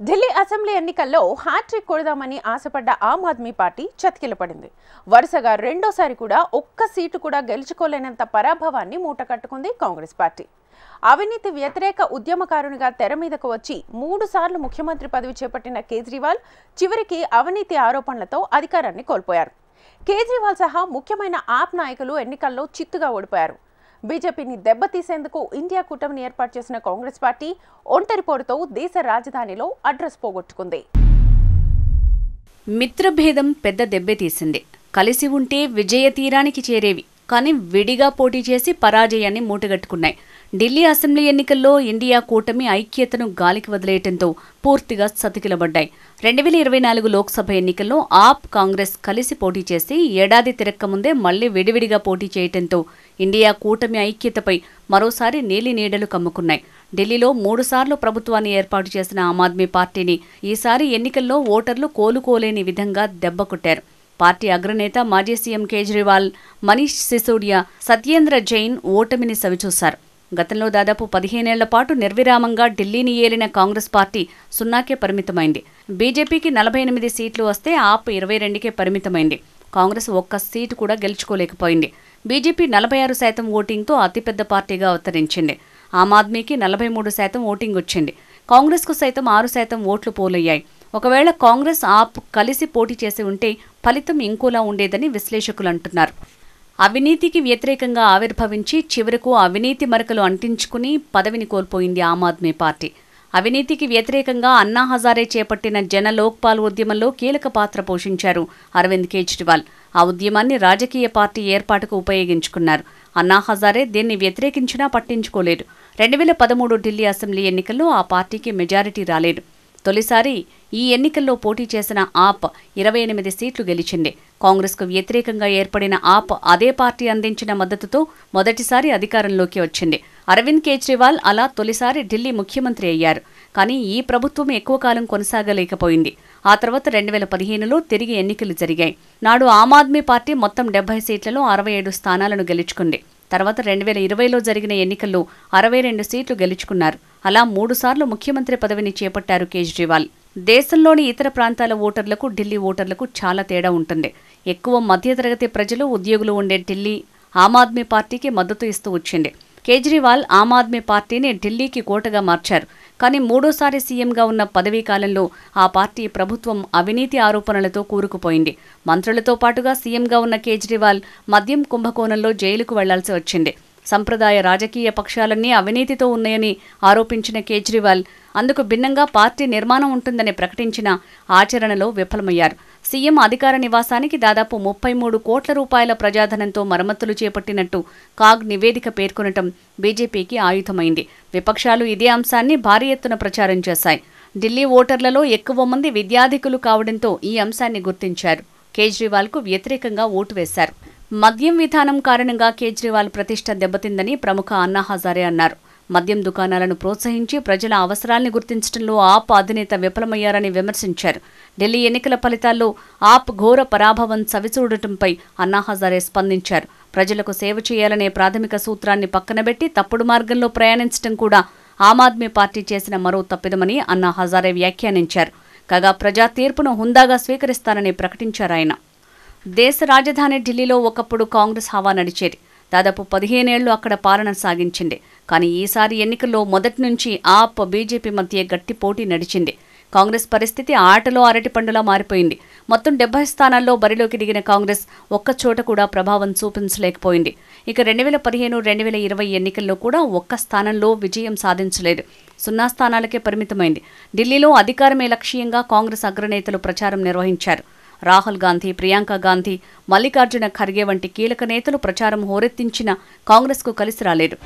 Delhi assembly ఎన్నికల్లో hat trick కొడదామని ఆశపడ్డ Aam Aadmi party చతికిలపడింది. వరుసగా రెండోసారి కూడా ఒక్క సీటు కూడా గెలుచుకోలేనంత పరాభవాన్ని మూటకట్టుకుంది కాంగ్రెస్ పార్టీ. అవినీతి వ్యతిరేక ఉద్యమకారునిగా తెర మీదకు వచ్చి 3 సార్లు ముఖ్యమంత్రి పదవి చేపట్టిన కేజ్రీవాల్ చివరికి అవినీతి ఆరోపణలతో అధికారాన్ని కోల్పోయారు. కేజ్రీవాల్ సహా ముఖ్యమైన ఆప్ నాయకులు ఎన్నికల్లో చిత్తుగా ఓడిపోయారు. బీజేపీని దెబ్బతీసేందుకు ఇండియా కూటమిని ఏర్పాటు చేసిన కాంగ్రెస్ పార్టీ ఒంటరి పోరుతో దేశ రాజధానిలో అడ్రస్ పోగొట్టుకుంది. మిత్రభేదం పెద్ద దెబ్బే తీసింది. కలిసి ఉంటే విజయ తీరానికి చేరేవి, కానీ విడిగా పోటీ చేసి పరాజయాన్ని మూటగట్టుకున్నాయి. ఢిల్లీ అసెంబ్లీ ఎన్నికల్లో ఇండియా కూటమి ఐక్యతను గాలికి వదిలేయటంతో పూర్తిగా సతికిలబడ్డాయి. 2024 లోక్సభ ఎన్నికల్లో ఆప్, కాంగ్రెస్ కలిసి పోటీ చేసి ఏడాది తిరక్కముందే మళ్లీ విడివిడిగా పోటీ చేయటంతో ఇండియా కూటమి ఐక్యతపై మరోసారి నీలి నీడలు కమ్ముకున్నాయి. ఢిల్లీలో 3 సార్లు ప్రభుత్వాన్ని ఏర్పాటు చేసిన ఆమ్ ఆద్మీ పార్టీని ఈసారి ఎన్నికల్లో ఓటర్లు కోలుకోలేని విధంగా దెబ్బకొట్టారు. పార్టీ అగ్రనేత మాజీ సీఎం కేజ్రీవాల్, మనీష్ సిసోడియా, సత్యేంద్ర జైన్ ఓటమిని సవిచూశారు. గతంలో దాదాపు 15 ఏళ్ల పాటు నిర్విరామంగా ఢిల్లీని ఏలిన కాంగ్రెస్ పార్టీ 0కే పరిమితమైంది. బీజేపీకి 48 సీట్లు వస్తే ఆప్ 22కే పరిమితమైంది. కాంగ్రెస్ ఒక్క సీటు కూడా గెలుచుకోలేకపోయింది. బీజేపీ 46% ఓటింగ్తో అతిపెద్ద పార్టీగా అవతరించింది. ఆమ్ ఆద్మీకి 43% ఓటింగ్ వచ్చింది. కాంగ్రెస్కు సైతం 6% ఓట్లు పోలయ్యాయి. ఒకవేళ కాంగ్రెస్, ఆప్ కలిసి పోటీ చేసి ఉంటే ఫలితం ఇంకోలా ఉండేదని విశ్లేషకులు అంటున్నారు. అవినీతికి వ్యతిరేకంగా ఆవిర్భవించి చివరకు అవినీతి మరకలు అంటించుకుని పదవిని కోల్పోయింది ఆమ్ ఆద్మీ పార్టీ. అవినీతికి వ్యతిరేకంగా అన్నా హజారే చేపట్టిన జన లోక్పాల్ ఉద్యమంలో కీలక పాత్ర పోషించారు అరవింద్ కేజ్రీవాల్. ఆ ఉద్యమాన్ని రాజకీయ పార్టీ ఏర్పాటుకు ఉపయోగించుకున్నారు. అన్నా హజారే దీన్ని వ్యతిరేకించినా పట్టించుకోలేదు. 2013 ఢిల్లీ అసెంబ్లీ ఎన్నికల్లో ఆ పార్టీకి మెజారిటీ రాలేదు. తొలిసారి ఈ ఎన్నికల్లో పోటీ చేసిన ఆప్ 28 సీట్లు గెలిచింది. కాంగ్రెస్కు వ్యతిరేకంగా ఏర్పడిన ఆప్ అదే పార్టీ అందించిన మద్దతుతో మొదటిసారి అధికారంలోకి వచ్చింది. అరవింద్ కేజ్రీవాల్ అలా తొలిసారి ఢిల్లీ ముఖ్యమంత్రి అయ్యారు. కానీ ఈ ప్రభుత్వం ఎక్కువ కాలం కొనసాగలేకపోయింది. ఆ తర్వాత 2015లో తిరిగి ఎన్నికలు జరిగాయి. నాడు ఆమ్ ఆద్మీ పార్టీ మొత్తం 70 సీట్లలో 67 స్థానాలను గెలుచుకుంది. తర్వాత 2020లో జరిగిన ఎన్నికల్లో 62 సీట్లు గెలుచుకున్నారు. అలా 3 సార్లు ముఖ్యమంత్రి పదవిని చేపట్టారు కేజ్రీవాల్. దేశంలోని ఇతర ప్రాంతాల ఓటర్లకు, ఢిల్లీ ఓటర్లకు చాలా తేడా ఉంటుంది. ఎక్కువ మధ్యతరగతి ప్రజలు, ఉద్యోగులు ఉండే ఢిల్లీ ఆమ్ ఆద్మీ పార్టీకి మద్దతు ఇస్తూ వచ్చింది. కేజ్రీవాల్ ఆమ్ ఆద్మీ పార్టీని ఢిల్లీకి కోటగా మార్చారు. కానీ 3వ సీఎంగా ఉన్న పదవీ కాలంలో ఆ పార్టీ ప్రభుత్వం అవినీతి ఆరోపణలతో కూరుకుపోయింది. మంత్రులతో పాటుగా సీఎంగా ఉన్న కేజ్రీవాల్ మద్యం కుంభకోణంలో జైలుకు వెళ్లాల్సి వచ్చింది. సంప్రదాయ రాజకీయ పక్షాలన్నీ అవినీతితో ఉన్నాయని ఆరోపించిన కేజ్రీవాల్ అందుకు భిన్నంగా పార్టీ నిర్మాణం ఉంటుందని ప్రకటించిన ఆచరణలో విఫలమయ్యారు. సీఎం అధికార నివాసానికి దాదాపు 33 కోట్ల రూపాయల ప్రజాధనంతో మరమ్మతులు చేపట్టినట్టు కాగ్ నివేదిక పేర్కొనటం బీజేపీకి ఆయుధమైంది. విపక్షాలు ఇదే అంశాన్ని భారీ ఎత్తున ప్రచారం చేశాయి. ఢిల్లీ ఓటర్లలో ఎక్కువ మంది విద్యాధికులు కావడంతో ఈ అంశాన్ని గుర్తించారు. కేజ్రీవాల్కు వ్యతిరేకంగా ఓటు వేశారు. మద్యం విధానం కారణంగా కేజ్రీవాల్ ప్రతిష్ట దెబ్బతిందని ప్రముఖ అన్నా హజారే అన్నారు. మద్యం దుకాణాలను ప్రోత్సహించి ప్రజల అవసరాల్ని గుర్తించడంలో ఆప్ అధినేత విఫలమయ్యారని విమర్శించారు. ఢిల్లీ ఎన్నికల ఫలితాల్లో ఆప్ ఘోర పరాభవం చవిచూడటంపై అన్నా హజారే స్పందించారు. ప్రజలకు సేవ చేయాలనే ప్రాథమిక సూత్రాన్ని పక్కనబెట్టి తప్పుడు మార్గంలో ప్రయాణించడం కూడా ఆమ్ ఆద్మీ పార్టీ చేసిన మరో తప్పిదమని అన్నా హజారే వ్యాఖ్యానించారు. కాగా ప్రజా తీర్పును హుందాగా స్వీకరిస్తారని ప్రకటించారాయన. దేశ రాజధాని ఢిల్లీలో ఒకప్పుడు కాంగ్రెస్ హవా నడిచేది. దాదాపు 15 ఏళ్లు అక్కడ పాలన సాగించింది. కానీ ఈసారి ఎన్నికల్లో మొదటి నుంచి ఆప్, బీజేపీ మధ్య గట్టి పోటీ నడిచింది. కాంగ్రెస్ పరిస్థితి ఆటలో అరటిపండులా మారిపోయింది. మొత్తం 70 స్థానాల్లో బరిలోకి దిగిన కాంగ్రెస్ ఒక్కచోట కూడా ప్రభావం చూపించలేకపోయింది. ఇక 2015, 2020 ఎన్నికల్లో కూడా ఒక్క స్థానంలో విజయం సాధించలేదు. 0 స్థానాలకే పరిమితమైంది. ఢిల్లీలో అధికారమే లక్ష్యంగా కాంగ్రెస్ అగ్రనేతలు ప్రచారం నిర్వహించారు. రాహుల్ గాంధీ, ప్రియాంక గాంధీ, మల్లికార్జున ఖర్గే వంటి కీలక నేతలు ప్రచారం హోరెత్తించినా కాంగ్రెస్కు కలిసి రాలేదు.